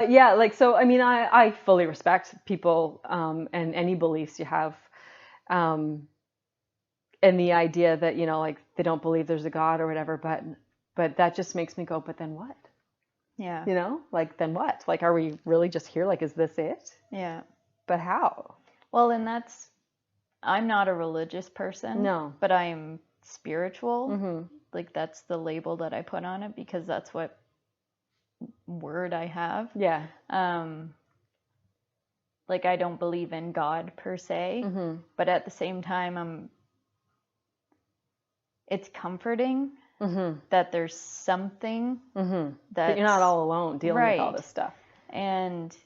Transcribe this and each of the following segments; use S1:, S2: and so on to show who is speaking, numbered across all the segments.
S1: Yeah, like, so, I mean, I fully respect people, and any beliefs you have, um, and the idea that, like, they don't believe there's a God or whatever, but that just makes me go, but then what?
S2: Yeah.
S1: Like, then what? Like, are we really just here? Like, is this it?
S2: Yeah.
S1: But how?
S2: Well, and I'm not a religious person.
S1: No.
S2: But I'm spiritual.
S1: Mm-hmm.
S2: Like, that's the label that I put on it because that's what word I have.
S1: Yeah.
S2: Like, I don't believe in God per se,
S1: Mm-hmm.
S2: but at the same time, it's comforting that there's something
S1: That you're not all alone dealing with all this stuff.
S2: And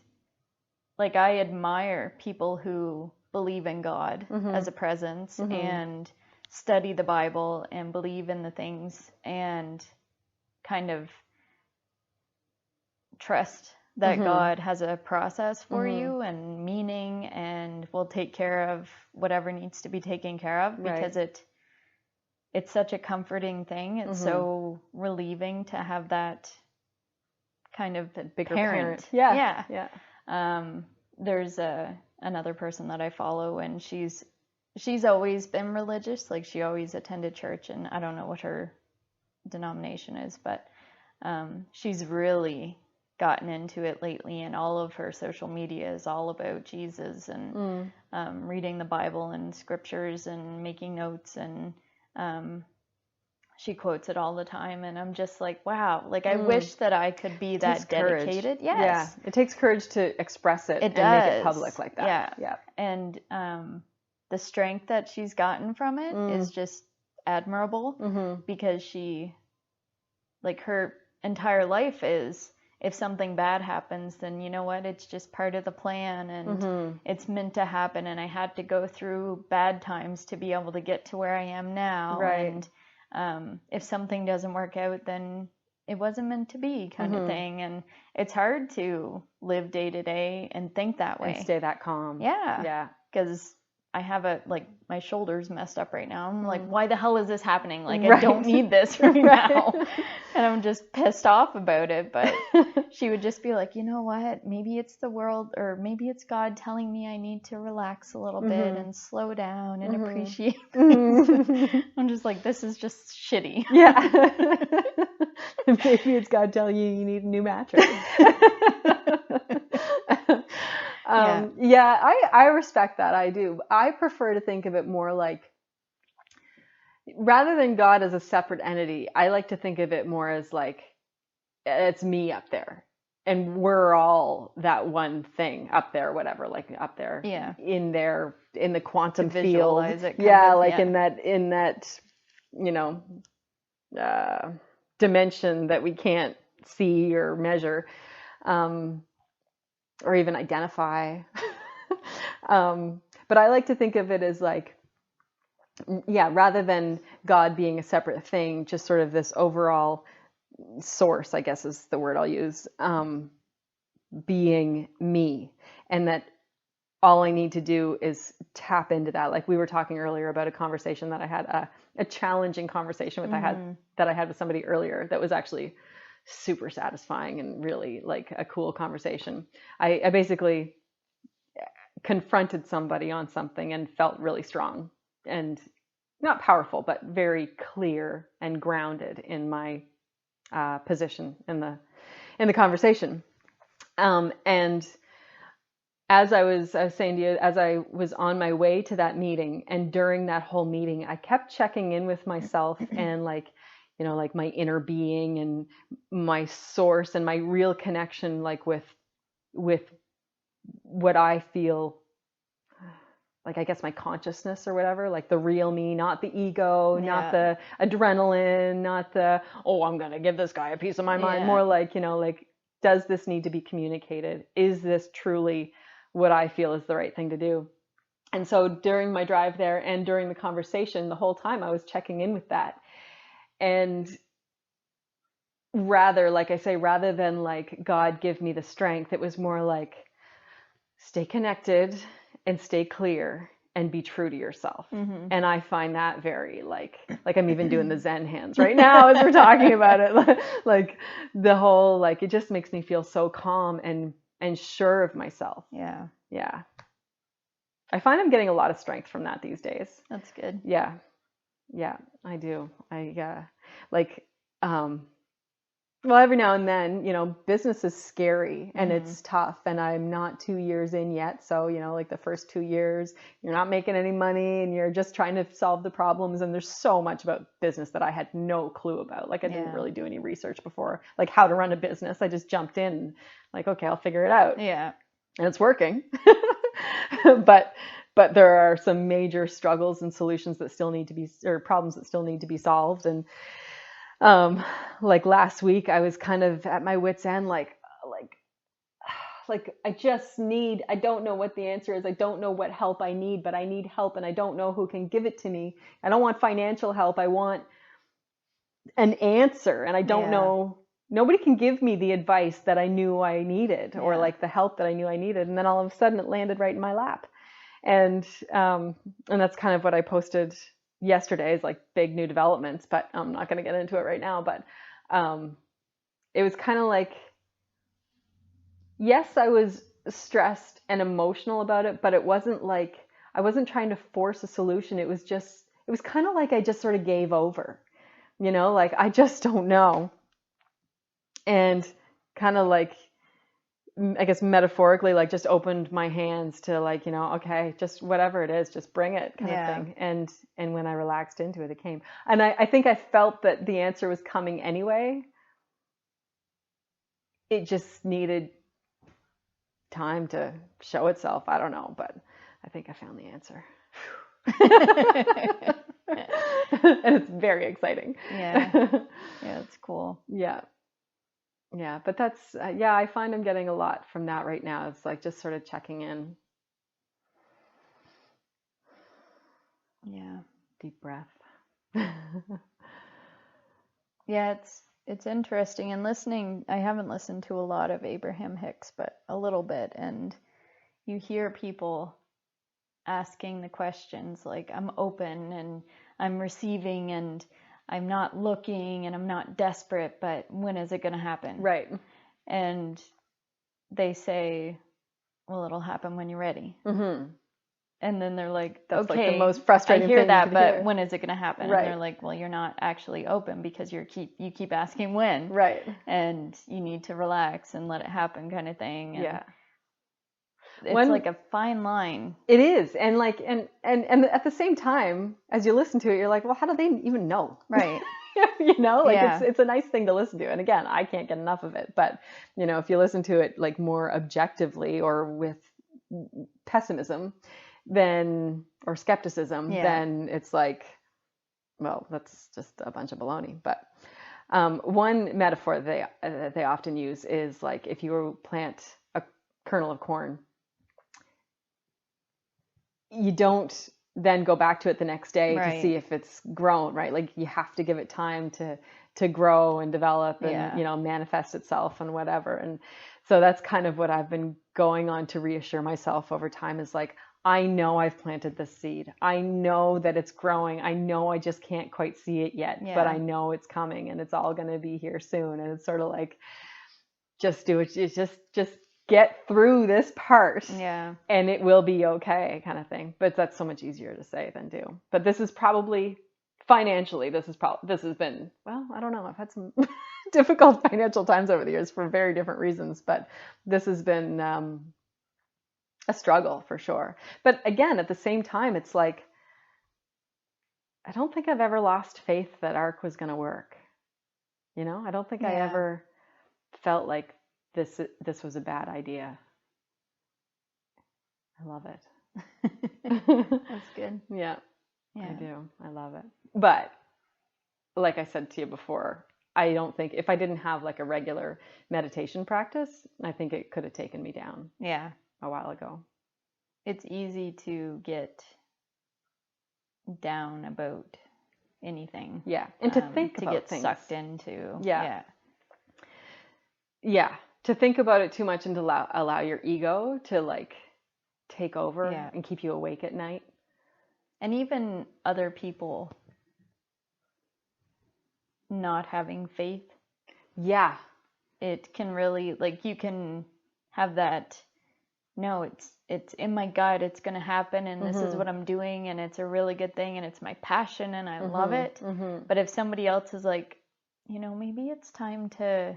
S2: like, I admire people who believe in God as a presence and study the Bible and believe in the things and kind of trust that God has a process for you and meaning and will take care of whatever needs to be taken care of, because it's such a comforting thing. It's so relieving to have that kind of
S1: bigger
S2: parent.
S1: Yeah.
S2: There's another person that I follow, and she's always been religious. Like, she always attended church, and I don't know what her denomination is, but she's really gotten into it lately, and all of her social media is all about Jesus and reading the Bible and scriptures and making notes, and she quotes it all the time, and I'm just like, wow, like, I wish that I could be that dedicated. Yes.
S1: Yeah, it takes courage to express it and
S2: does.
S1: make it public like that.
S2: Yeah. And the strength that she's gotten from it is just admirable, because she, like, her entire life is, if something bad happens, then you know what, it's just part of the plan, and it's meant to happen, and I had to go through bad times to be able to get to where I am now.
S1: Right.
S2: And if something doesn't work out, then it wasn't meant to be, kind of thing. And it's hard to live day to day and think that way.
S1: And stay that calm.
S2: Yeah. Because I have my shoulder's messed up right now. I'm like, why the hell is this happening? Like, I don't need this right now. And I'm just pissed off about it. But she would just be like, you know what? Maybe it's the world, or maybe it's God telling me I need to relax a little bit and slow down and appreciate things. I'm just like, this is just shitty.
S1: Yeah. Maybe it's God telling you need a new mattress. I respect that. I do. I prefer to think of it more like, rather than God as a separate entity, I like to think of it more as like, it's me up there, and we're all that one thing up there, whatever, like up there, in the quantum field, in that dimension that we can't see or measure, or even identify. But I like to think of it as like, rather than God being a separate thing, just sort of this overall source, I guess is the word I'll use, being me, and that all I need to do is tap into that. Like, we were talking earlier about a conversation that I had, a challenging conversation that I had with somebody earlier, that was actually super satisfying and really like a cool conversation. I basically confronted somebody on something and felt really strong and not powerful, but very clear and grounded in my position in the conversation. And as I was saying to you, as I was on my way to that meeting, and during that whole meeting, I kept checking in with myself and like my inner being and my source and my real connection, like with what I feel, like, I guess my consciousness or whatever, like the real me, not the ego, not the adrenaline, not the, I'm going to give this guy a piece of my mind, more like, like, does this need to be communicated? Is this truly what I feel is the right thing to do? And so during my drive there and during the conversation, the whole time I was checking in with that. And rather than like, God, give me the strength, it was more like, stay connected and stay clear and be true to yourself.
S2: Mm-hmm.
S1: And I find that very like I'm even doing the Zen hands right now as we're talking about it. Like the whole, like, it just makes me feel so calm and sure of myself.
S2: Yeah.
S1: Yeah. I find I'm getting a lot of strength from that these days.
S2: That's good.
S1: Yeah. Yeah, I do. Like, well, every now and then, business is scary and it's tough, and I'm not 2 years in yet. So, like the first 2 years, you're not making any money and you're just trying to solve the problems. And there's so much about business that I had no clue about. Like I didn't really do any research before, like how to run a business. I just jumped in like, okay, I'll figure it out.
S2: Yeah.
S1: And it's working. But there are some major struggles and solutions that still need to be, or problems that still need to be solved. And like last week, I was kind of at my wit's end, like I don't know what the answer is. I don't know what help I need, but I need help and I don't know who can give it to me. I don't want financial help. I want an answer, and I don't know. Nobody can give me the advice that I knew I needed, or like the help that I knew I needed. And then all of a sudden it landed right in my lap. And that's kind of what I posted yesterday, is like big new developments, but I'm not going to get into it right now. But it was kind of like, yes, I was stressed and emotional about it, but it wasn't like I wasn't trying to force a solution. It was kind of like I just sort of gave over, like I just don't know. And kind of like, I guess metaphorically, like just opened my hands to like, okay, just whatever it is, just bring it kind of thing. And when I relaxed into it, it came. And I think I felt that the answer was coming anyway. It just needed time to show itself. I don't know, but I think I found the answer. And it's very exciting.
S2: Yeah. Yeah, it's cool.
S1: Yeah. Yeah, but that's, I find I'm getting a lot from that right now. It's like just sort of checking in.
S2: Yeah.
S1: Deep breath.
S2: Yeah, it's interesting. And listening, I haven't listened to a lot of Abraham Hicks, but a little bit. And you hear people asking the questions like, I'm open and I'm receiving and I'm not looking and I'm not desperate, but when is it going to happen?
S1: Right.
S2: And they say, well, it'll happen when you're ready.
S1: Mm-hmm.
S2: And then they're like,
S1: that's
S2: okay,
S1: like the most frustrating
S2: I hear
S1: thing
S2: that, but
S1: hear.
S2: When is it going to happen?
S1: Right.
S2: And they're like, well, you're not actually open because you keep asking when.
S1: Right.
S2: And you need to relax and let it happen, kind of thing. And
S1: yeah.
S2: It's like a fine line.
S1: It is. And like, and at the same time, as you listen to it, you're like, well, how do they even know?
S2: Right.
S1: It's a nice thing to listen to. And again, I can't get enough of it, but if you listen to it like more objectively or with pessimism or skepticism, then it's like, well, that's just a bunch of baloney. But one metaphor they often use is like, if you plant a kernel of corn, you don't then go back to it the next day to see if it's grown, right? Like you have to give it time to grow and develop and, manifest itself and whatever. And so that's kind of what I've been going on to reassure myself over time, is like, I know I've planted this seed. I know that it's growing. I know I just can't quite see it yet, but I know it's coming and it's all going to be here soon. And it's sort of like, just do it. Just get through this part and it will be okay, kind of thing. But that's so much easier to say than do. But this is probably financially, this has been, well, I don't know. I've had some difficult financial times over the years for very different reasons, but this has been a struggle for sure. But again, at the same time, it's like, I don't think I've ever lost faith that ARC was going to work. I don't think I ever felt like this was a bad idea. I love it.
S2: That's good.
S1: Yeah, I do. I love it. But like I said to you before, I don't think, if I didn't have like a regular meditation practice, I think it could have taken me down.
S2: Yeah.
S1: A while ago.
S2: It's easy to get down about anything.
S1: Yeah. And to think
S2: to
S1: about
S2: get
S1: things.
S2: Sucked into.
S1: Yeah. To think about it too much and to allow your ego to like take over and keep you awake at night.
S2: And even other people not having faith.
S1: Yeah.
S2: It can really, like, you can have that, no, it's in my gut, it's going to happen, and this is what I'm doing, and it's a really good thing, and it's my passion, and I love it. But if somebody else is like, you know, maybe it's time to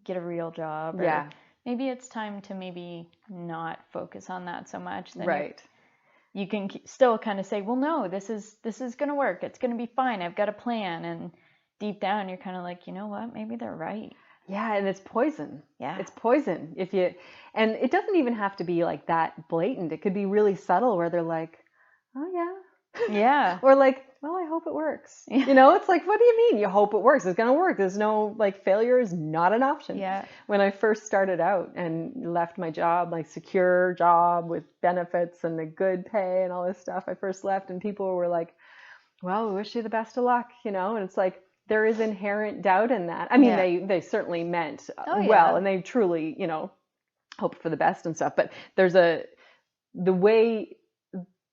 S2: get a real job, or maybe it's time to maybe not focus on that so much, then you can still kind of say, well, no, this is going to work. It's going to be fine. I've got a plan. And deep down, you're kind of like, you know what? Maybe they're right.
S1: Yeah, and it's poison.
S2: Yeah.
S1: It's poison. And it doesn't even have to be like that blatant. It could be really subtle where they're like, oh yeah.
S2: Yeah.
S1: Or like, well, I hope it works. Yeah. You know, it's like, what do you mean you hope it works? It's going to work. There's no, like, failure is not an option.
S2: Yeah.
S1: When I first started out and left my job, like secure job with benefits and the good pay and all this stuff, I first left and people were like, well, we wish you the best of luck, you know? And it's like, there is inherent doubt in that. I mean, they certainly meant well, and they truly, you know, hope for the best and stuff. But there's the way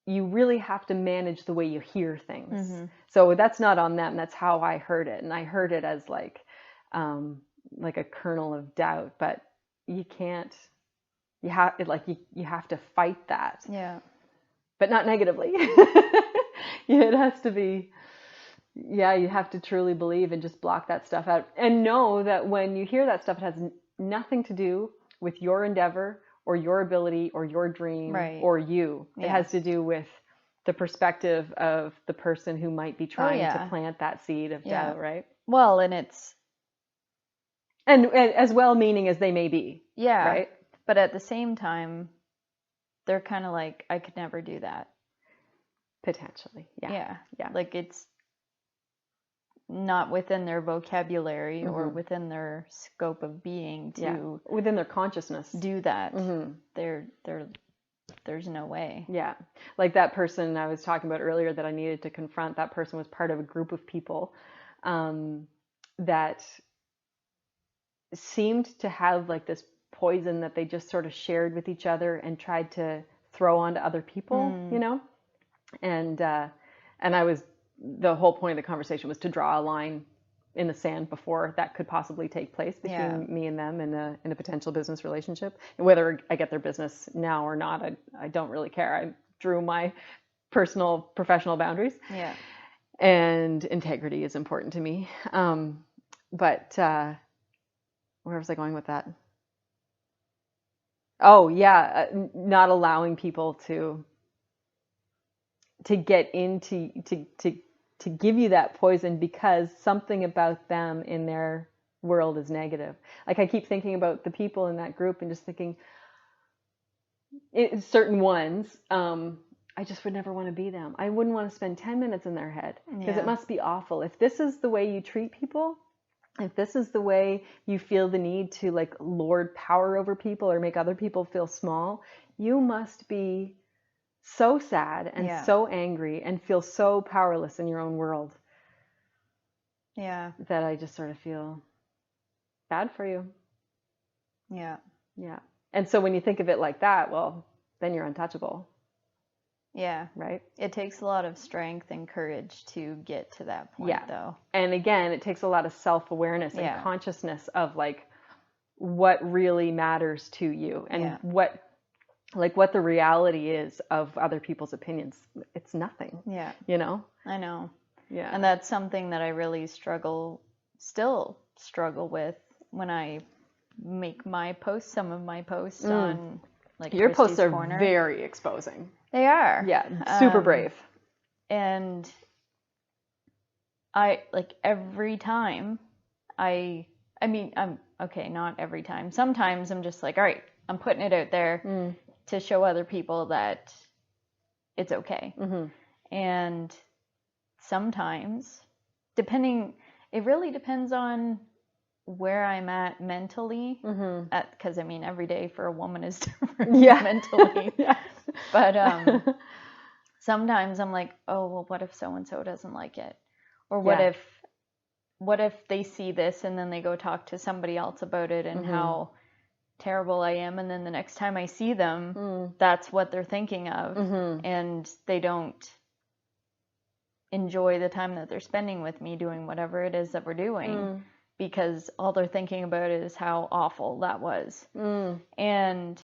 S1: you really have to manage the way you hear things. So that's not on them. That's how I heard it. And I heard it as like a kernel of doubt, but you can't, you have to fight that.
S2: Yeah. But
S1: not negatively. It has to be, you have to truly believe and just block that stuff out and know that when you hear that stuff, it has nothing to do with your endeavor or your ability or your dream or you. It has to do with the perspective of the person who might be trying to plant that seed of doubt, right?
S2: Well, and it's...
S1: And as well-meaning as they may be.
S2: Yeah.
S1: Right?
S2: But at the same time, they're kind of like, I could never do that.
S1: Potentially. Yeah.
S2: Like it's not within their vocabulary or within their scope of being to
S1: within their consciousness
S2: do that. There's no way.
S1: Yeah. Like that person I was talking about earlier that I needed to confront, that person was part of a group of people that seemed to have like this poison that they just sort of shared with each other and tried to throw onto other people, you know? And I was, the whole point of the conversation was to draw a line in the sand before that could possibly take place between me and them in a potential business relationship. And whether I get their business now or not, I don't really care. I drew my personal, professional boundaries.
S2: Yeah.
S1: And integrity is important to me. But where was I going with that? Oh, yeah. Not allowing people to get into, to give you that poison because something about them in their world is negative. Like I keep thinking about the people in that group and just thinking, certain ones, I just would never want to be them. I wouldn't want to spend 10 minutes in their head because it must be awful. If this is the way you treat people, if this is the way you feel the need to like lord power over people or make other people feel small, you must be so sad and so angry and feel so powerless in your own world.
S2: Yeah.
S1: That I just sort of feel bad for you.
S2: Yeah.
S1: Yeah. And so when you think of it like that, well, then you're untouchable.
S2: Yeah.
S1: Right?
S2: It takes a lot of strength and courage to get to that point, though.
S1: And again, it takes a lot of self-awareness and consciousness of like what really matters to you and what the reality is of other people's opinions. It's nothing.
S2: Yeah.
S1: You know?
S2: I know.
S1: Yeah.
S2: And that's something that I really still struggle with when I make my posts, some of my posts on like
S1: your
S2: Kristy's
S1: posts are
S2: Corner.
S1: Very exposing.
S2: They are.
S1: Yeah. Super brave.
S2: And I like every time I mean, okay, not every time. Sometimes I'm just like, all right, I'm putting it out there to show other people that it's okay. And sometimes, it really depends on where I'm at mentally. Because I mean, every day for a woman is different mentally. But sometimes I'm like, oh, well, what if so-and-so doesn't like it? Or what if they see this and then they go talk to somebody else about it and how terrible I am, and then the next time I see them, that's what they're thinking of, and they don't enjoy the time that they're spending with me doing whatever it is that we're doing, because all they're thinking about is how awful that was. And